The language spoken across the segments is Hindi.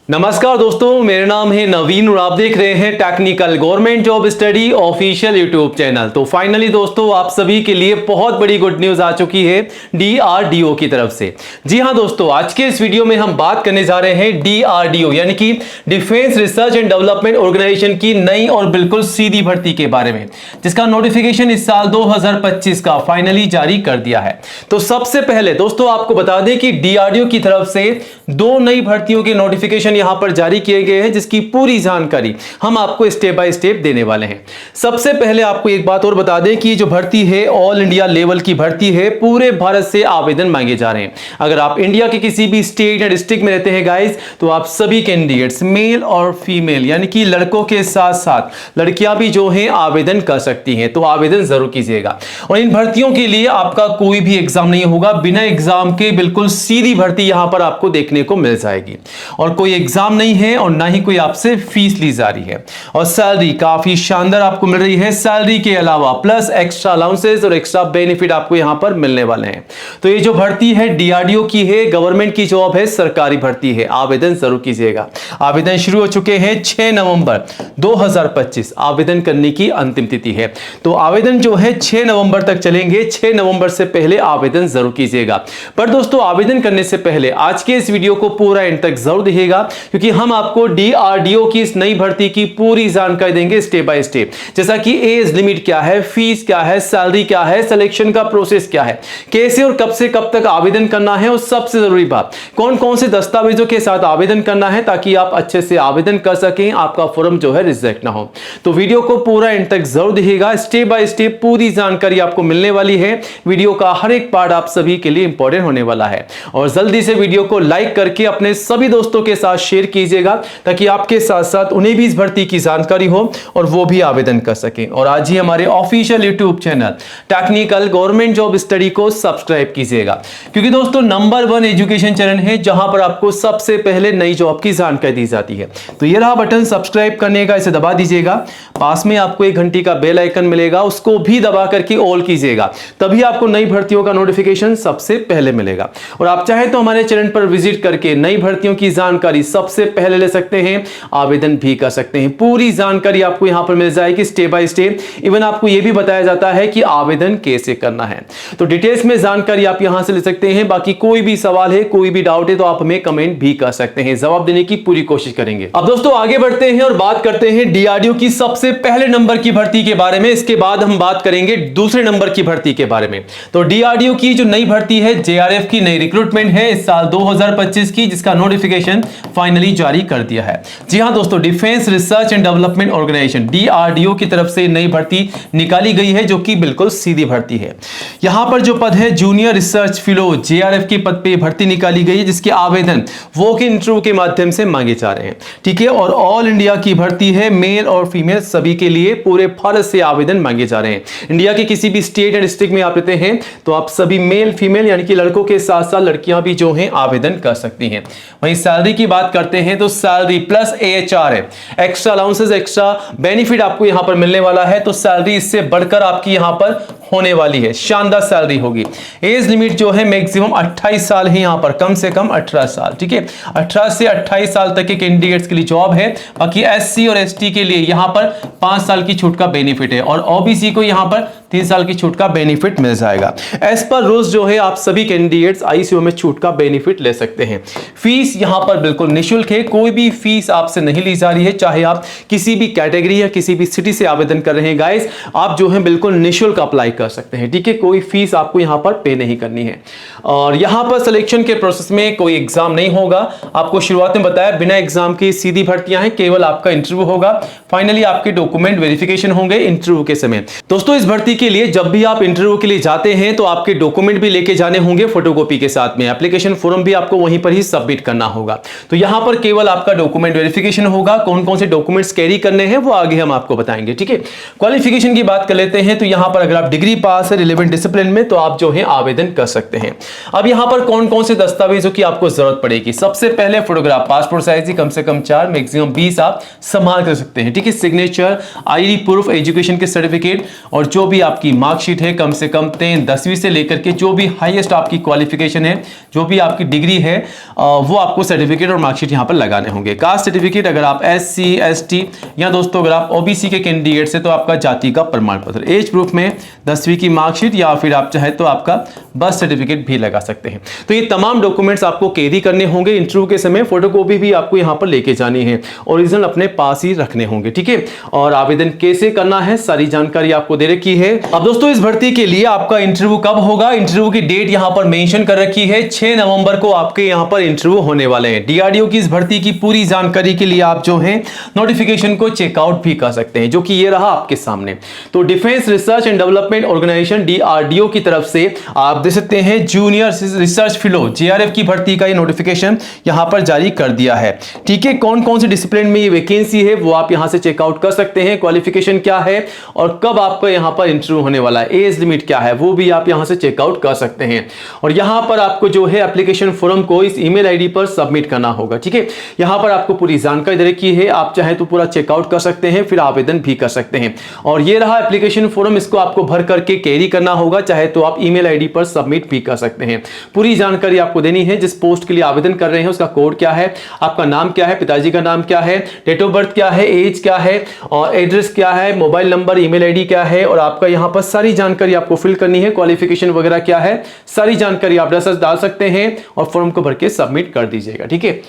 नमस्कार दोस्तों, मेरा नाम है नवीन और आप देख रहे हैं technical government job study official YouTube channel. तो फाइनली दोस्तों, आप सभी के लिए बहुत बड़ी गुड न्यूज आ चुकी है डीआरडीओ की तरफ से। जी हां दोस्तों, आज के इस वीडियो में हम बात करने जा रहे हैं डीआरडीओ यानी कि defence research and development organisation की नई और बिल्कुल सीधी भर्ती के बारे में, जिसका नोटिफिकेशन इस साल 2025 का फाइनली जारी कर दिया है। तो सबसे पहले दोस्तों आपको बता दें कि डीआरडीओ की तरफ से दो नई भर्तियों के नोटिफिकेशन यहां पर जारी किए गए हैं, जिसकी पूरी जानकारी हम आपको स्टेप बाय स्टेप देने वाले हैं। सबसे पहले आपको एक बात और बता दें कि ये जो भर्ती है ऑल इंडिया लेवल की भर्ती है, पूरे भारत से आवेदन मांगे जा रहे हैं। अगर आप इंडिया के किसी भी स्टेट या डिस्ट्रिक्ट में रहते हैं गाइस, तो आप सभी कैंडिडेट्स मेल और फीमेल यानी कि लड़कों के साथ साथ लड़कियां भी जो हैं आवेदन कर सकती हैं। तो आवेदन जरूर कीजिएगा। और इन भर्तियों के लिए आपका कोई भी एग्जाम नहीं होगा, बिना एग्जाम के बिल्कुल सीधी भर्ती यहां पर आपको देखने को मिल जाएगी। और कोई एग्जाम नहीं है और ना ही कोई आपसे फीस ली जा रही है। और सैलरी काफी शानदार आपको मिल रही है। सैलरी के अलावा प्लस एक्स्ट्रा अलाउंसेस और एक्स्ट्रा बेनिफिट आपको यहां पर मिलने वाले हैं। तो ये जो भर्ती है डीआरडीओ की है, गवर्नमेंट की जॉब है, सरकारी भर्ती है। आवेदन जरूर कीजिएगा। आवेदन शुरू हो चुके हैं 6 नवंबर 2025 आवेदन करने की अंतिम तिथि है। तो आवेदन जो है 6 नवंबर तक चलेंगे। 6 नवंबर से पहले आवेदन जरूर कीजिएगा। पर दोस्तों, आवेदन करने से पहले आज के इस वीडियो को पूरा एंड तक जरूर देखिएगा, क्योंकि हम आपको डीआरडीओ की इस नई भर्ती की पूरी जानकारी देंगे स्टेप बाय स्टेप। जैसा कि एज लिमिट क्या है, फीस क्या है, सैलरी क्या है, सिलेक्शन का प्रोसेस क्या है, कैसे और कब से कब तक आवेदन करना है, और सबसे जरूरी बात कौन कौन से दस्तावेजों के साथ आवेदन करना है, ताकि आप अच्छे से आवेदन कर सकें, आपका फॉर्म जो है रिजेक्ट ना हो। तो वीडियो को पूरा एंड तक जरूर देखिएगा। स्टेप बाय स्टेप पूरी जानकारी आपको मिलने वाली है। वीडियो का हर एक पार्ट आप सभी के लिए इंपॉर्टेंट होने वाला है। और जल्दी से वीडियो को लाइक करके अपने सभी दोस्तों के साथ शेयर कीजिएगा, ताकि आपके साथ साथ उन्हें भी इस भर्ती की जानकारी हो और वो भी आवेदन कर सकें। और आज ही हमारे official YouTube channel technical government job study को सब्सक्राइब कीजिएगा, क्योंकि दोस्तों नंबर 1 एजुकेशन चैनल है जहां पर आपको सबसे पहले नई जॉब की जानकारी दी जाती है। तो ये रहा बटन सब्सक्राइब करने का, इसे दबा दीजिएगा। पास में आपको एक घंटी का बेल आइकन मिलेगा, उसको भी दबा करके ऑल कीजिएगा, तभी आपको नई भर्तियों का नोटिफिकेशन सबसे पहले मिलेगा। और आप चाहे तो हमारे चैनल पर विजिट करके नई भर्तियों की जानकारी सबसे पहले ले सकते हैं, आवेदन भी कर सकते हैं। पूरी जानकारी आपको यहां पर मिल जाएगी स्टेप बाय स्टेप। इवन आपको यह भी बताया जाता है कि आवेदन कैसे करना है। तो डिटेल्स में जानकारी आप यहां से ले सकते हैं। बाकी कोई भी सवाल है, कोई भी डाउट है, तो आप हमें कमेंट भी कर सकते हैं, जवाब देने की पूरी कोशिश करेंगे। अब दोस्तों आगे बढ़ते हैं और बात करते हैं डीआरडीओ की सबसे पहले नंबर की भर्ती के बारे में। इसके बाद हम बात करेंगे दूसरे नंबर की भर्ती के बारे में। तो डीआरडीओ की जो नई भर्ती है, जेआरएफ की नई रिक्रूटमेंट है इस साल 2025 की, जिसका नोटिफिकेशन फाइनली जारी कर दिया है। जी हां दोस्तों, defence research and development organisation DRDO की तरफ से नई भर्ती निकाली गई है, जो कि बिल्कुल सीधी भर्ती है। यहां पर जो पद है जूनियर रिसर्च फेलो, जेआरएफ के पद पे भर्ती निकाली गई है, जिसके आवेदन वॉक इन इंटरव्यू के माध्यम से मांगे जा रहे हैं। ठीक है। और ऑल इंडिया की भर्ती है, मेल और फीमेल सभी के लिए पूरे भारत से आवेदन मांगे जा रहे हैं। इंडिया के किसी भी स्टेट या डिस्ट्रिक्ट में आप रहते हैं, तो आप सभी मेल फीमेल यानी कि लड़कों के साथ साथ लड़कियां भी जो हैं आवेदन कर सकती हैं। वहीं सैलरी की बात करते हैं, तो सैलरी प्लस एएचआर है, एक्स्ट्रा अलाउंसेस, एक्स्ट्रा बेनिफिट आपको यहां पर मिलने वाला है। तो सैलरी इससे बढ़कर आपकी यहां पर होने वाली है, शानदार सैलरी होगी। एज लिमिट जो है मैक्सिमम 28 साल है, यहां पर कम से कम 18 साल। ठीक है, 18 से 28 साल तक के कैंडिडेट्स के लिए जॉब है। बाकी एससी और एसटी के लिए यहां पर 5 साल की छूट का बेनिफिट है, और ओबीसी को यहां पर 3 साल की छूट का बेनिफिट मिल जाएगा। एज पर रूल्स जो है आप सभी कैंडिडेट्स आईसीयू में छूट का बेनिफिट ले सकते हैं। फीस यहां पर बिल्कुल निःशुल्क है, कोई भी फीस आपसे नहीं ली जा रही है। चाहे आप किसी भी कैटेगरी या किसी भी सिटी से आवेदन कर रहे हैं गाइस, आप जो है बिल्कुल निःशुल्क अप्लाई कर सकते हैं। ठीक है, कोई फीस आपको यहां पर पे नहीं करनी है। और यहां पर सिलेक्शन के प्रोसेस में कोई एग्जाम नहीं होगा। आपको शुरुआत में बताया बिना एग्जाम की सीधी भर्तियां हैं, केवल आपका इंटरव्यू होगा। फाइनली आपके डॉक्यूमेंट वेरिफिकेशन होंगे इंटरव्यू के समय। दोस्तों इस भर्ती के लिए जब भी आप इंटरव्यू के लिए जाते हैं, तो आपके डॉक्यूमेंट भी लेके जाने होंगे फोटोकॉपी के साथ में। एप्लीकेशन फॉर्म भी आपको वहीं पर ही सबमिट करना होगा। तो यहां पर केवल आपका डॉक्यूमेंट वेरिफिकेशन होगा। कौन कौन से डॉक्यूमेंट्स कैरी करने हैं वो आगे हम आपको बताएंगे। ठीक है, क्वालिफिकेशन की बात कर लेते हैं। तो यहां पर अगर आप डिग्री डिग्री पास है रिलेवेंट डिसिप्लिन में तो आप जो है आवेदन कर सकते हैं। अब यहाँ पर कौन कौन से दस्तावेजों की आपको जरूरत पड़ेगी? सबसे पहले फोटोग्राफ, पासपोर्ट साइज की कम से कम 4, मैक्सिमम 20 आप संभाल कर सकते हैं, ठीक है। सिग्नेचर, आईडी प्रूफ, एजुकेशन के सर्टिफिकेट और जो भी आपकी मार्कशीट है कम से कम 10वीं से लेकर के जो भी हाईएस्ट आपकी क्वालिफिकेशन है, जो भी आपकी डिग्री है वो आपको सर्टिफिकेट और मार्कशीट यहाँ पर लगाने होंगे। कास्ट सर्टिफिकेट अगर आप SC ST या दोस्तों अगर आप OBC के कैंडिडेट से तो आपका जाति का प्रमाण पत्र, एज प्रूफ में 10वीं की मार्कशीट या फिर आप चाहे तो आपका बर्थ सर्टिफिकेट भी लगा सकते हैं। तो ये तमाम डॉक्यूमेंट्स आपको कैरी करने होंगे इंटरव्यू के समय। फोटोकॉपी भी आपको यहाँ पर लेके जानी है, ओरिजिनल अपने पास ही रखने होंगे, ठीक है। और आवेदन कैसे करना है सारी जानकारी आपको दे रखी है। अब दोस्तों इस भर्ती के लिए आपका इंटरव्यू कब होगा? इंटरव्यू की डेट यहाँ पर मेंशन कर रखी है, 6 नवंबर को आपके यहाँ पर इंटरव्यू होने वाले हैं। DRDO की इस भर्ती की पूरी जानकारी के लिए आप जो है नोटिफिकेशन को चेकआउट भी कर सकते हैं, जो कि ये रहा आपके सामने। तो defence research and development organisation DRDO की तरफ से आप देख सकते हैं जूनियर रिसर्च फेलो JRF की भर्ती का ये नोटिफिकेशन यहां पर जारी कर दिया है, ठीक है। कौन कौन से डिसिप्लिन में ये वैकेंसी है वो आप यहां से चेकआउट कर सकते हैं, क्वालिफिकेशन क्या है और कब आपका यहां पर इंटरव्यू होने वाला है, एज लिमिट क्या है वो भी आप यहां से चेकआउट कर सकते हैं। और यहां पर आपको जो है एप्लीकेशन फॉर्म को इस ईमेल आईडी पर सबमिट करना होगा, ठीक है। यहां पर आपको पूरी जानकारी दे रखी है, आप चाहे तो पूरा चेकआउट कर सकते हैं, फिर आवेदन भी कर सकते हैं। और ये रहा एप्लीकेशन फॉर्म, इसको आपको भर करके कैरी करना होगा, चाहे तो आप ईमेल आईडी पर सबमिट भी कर सकते हैं। पूरी जानकारी आपको देनी है, जिस पोस्ट के लिए आवेदन कर रहे हैं उसका कोड क्या है, आपका नाम क्या है, पिताजी का नाम क्या है, डेट ऑफ बर्थ क्या है, एज क्या है और एड्रेस क्या है, मोबाइल नंबर, ईमेल आईडी क्या है और आपका यहां पर सारी जानकारी आपको फिल करनी है, क्वालिफिकेशन वगैरह क्या है, सारी जानकारी आप डाल सकते हैं और फॉर्म को भर के सबमिट कर दीजिएगा, ठीक है।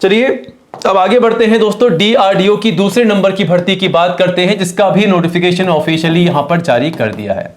चलिए अब आगे बढ़ते हैं दोस्तों, DRDO की दूसरे नंबर की भर्ती की बात करते हैं, जिसका भी नोटिफिकेशन ऑफिशियली यहां पर जारी कर दिया है।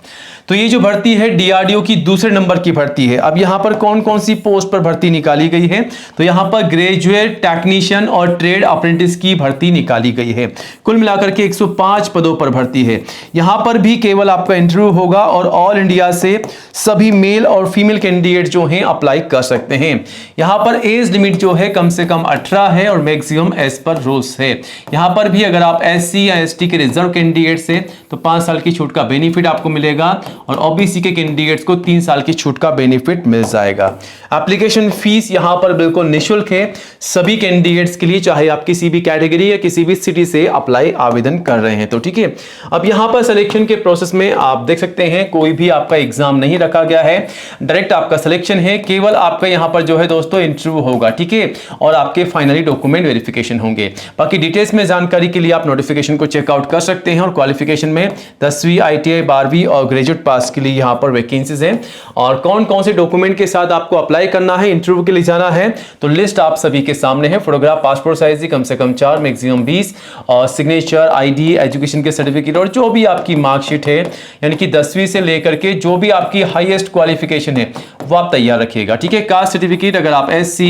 तो ये जो भर्ती है DRDO की दूसरे नंबर की भर्ती है। अब यहां पर कौन कौन सी पोस्ट पर भर्ती निकाली गई है? तो यहां पर ग्रेजुएट टेक्नीशियन और ट्रेड अप्रेंटिस की भर्ती निकाली गई है। कुल मिलाकर के 105 पदों पर भर्ती है। यहां पर भी केवल आपका इंटरव्यू होगा और ऑल इंडिया से सभी मेल और फीमेल कैंडिडेट जो हैं अप्लाई कर सकते हैं। यहां पर एज लिमिट जो है कम से कम 18 है और मैक्सिमम एज पर रूल्स है। यहां पर भी अगर आप SC या ST के रिजर्व कैंडिडेट से तो 5 साल की छूट का बेनिफिट आपको मिलेगा और OBC के कैंडिडेट्स को 3 साल की छूट का बेनिफिट मिल जाएगा। एप्लीकेशन फीस यहां पर बिल्कुल निःशुल्क है सभी कैंडिडेट्स के लिए, चाहे आप किसी भी कैटेगरी या किसी भी सिटी से अप्लाई आवेदन कर रहे हैं, तो ठीक है। अब यहां पर सिलेक्शन के प्रोसेस में आप देख सकते हैं कोई भी आपका एग्जाम नहीं रखा गया है, डायरेक्ट आपका सिलेक्शन है। केवल आपका यहां पर जो है दोस्तों इंटरव्यू होगा, ठीक है, और आपके फाइनली डॉक्यूमेंट वेरिफिकेशन होंगे। बाकी डिटेल्स में जानकारी के लिए आप नोटिफिकेशन को चेकआउट कर सकते हैं। और क्वालिफिकेशन में 10वीं, ITI, 12वीं और ग्रेजुएट पास के लिए यहां पर वैकेंसीज हैं। और कौन कौन से डॉक्यूमेंट के साथ आपको अप्लाई करना है, इंटरव्यू के लिए जाना है, तो लिस्ट आप सभी के सामने है। फोटोग्राफ, पासपोर्ट साइज कम से कम 4, मैक्सिमम 20 और सिग्नेचर, ID, एजुकेशन के सर्टिफिकेट और जो भी आपकी मार्कशीट है, यानी कि 10वीं से लेकर के जो भी आपकी हाईएस्ट क्वालिफिकेशन है वो आप तैयार रखिएगा, ठीक है। कास्ट सर्टिफिकेट अगर आप SC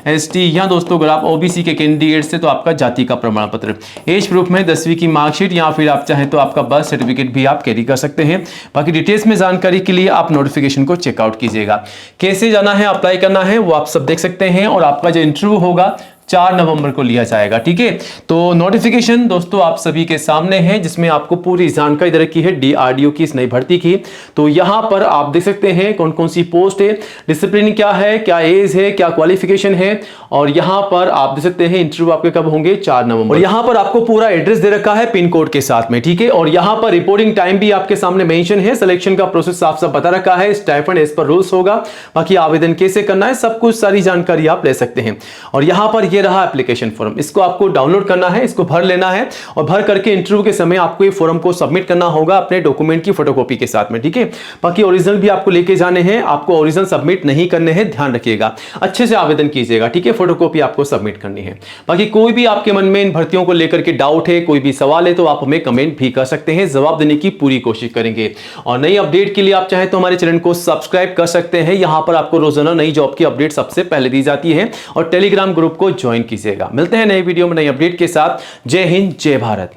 ST या दोस्तों अगर आप OBC के कैंडिडेट से तो आपका जाति का प्रमाण पत्र, एज प्रूफ में 10वीं की मार्कशीट या फिर आप चाहें तो आपका बर्थ सर्टिफिकेट भी आप कैरी कर सकते हैं। बाकी डिटेल्स में जानकारी के लिए आप नोटिफिकेशन को चेकआउट कीजिएगा। कैसे जाना है, अप्लाई करना है वो आप सब देख सकते हैं। और आपका जो इंटरव्यू होगा 4 नवंबर को लिया जाएगा, ठीक है। तो नोटिफिकेशन दोस्तों आप सभी के सामने है, जिसमें आपको पूरी जानकारी दे रखी है DRDO की इस नई भर्ती की। तो यहां पर आप देख सकते हैं कौन कौन सी पोस्ट है, डिसिप्लिन क्या है, क्या एज है, क्या क्वालिफिकेशन है और यहां पर आप देख सकते हैं इंटरव्यू आपके कब होंगे, 4 नवंबर। और यहां पर आपको पूरा एड्रेस दे रखा है पिन कोड के साथ में, ठीक है। और यहां पर रिपोर्टिंग टाइम भी आपके सामने मेंशन है, सिलेक्शन का प्रोसेस साफ साफ बता रखा है, स्टाइपेंड एज पर रूल्स होगा। बाकी आवेदन कैसे करना है सब कुछ सारी जानकारी आप ले सकते हैं। और यहां पर यह रहा एप्लीकेशन फॉर्म, इसको आपको डाउनलोड करना है, इसको भर लेना है और भर करके इंटरव्यू के समय आपको ये फॉर्म को सबमिट करना होगा अपने डॉक्यूमेंट की फोटोकॉपी के साथ में, ठीक है। बाकी ओरिजिनल भी आपको लेके जाने हैं, आपको ओरिजिनल सबमिट नहीं करने हैं, ध्यान रखिएगा, अच्छे से आवेदन कीजिएगा, ठीक है। फोटोकॉपी आपको सबमिट करनी है। बाकी कोई भी आपके मन में इन भर्तियों को लेकर के डाउट है, कोई भी सवाल है तो आप हमें कमेंट भी कर सकते हैं, जवाब देने की पूरी कोशिश करेंगे। और नई अपडेट के लिए आप चाहे तो हमारे चैनल को सब्सक्राइब कर सकते हैं, यहां पर आपको रोजाना नई जॉब की अपडेट सबसे पहले दी जाती है। और टेलीग्राम ग्रुप को ज्वाइन कीजिएगा। मिलते हैं नई वीडियो में नई अपडेट के साथ। जय हिंद, जय भारत।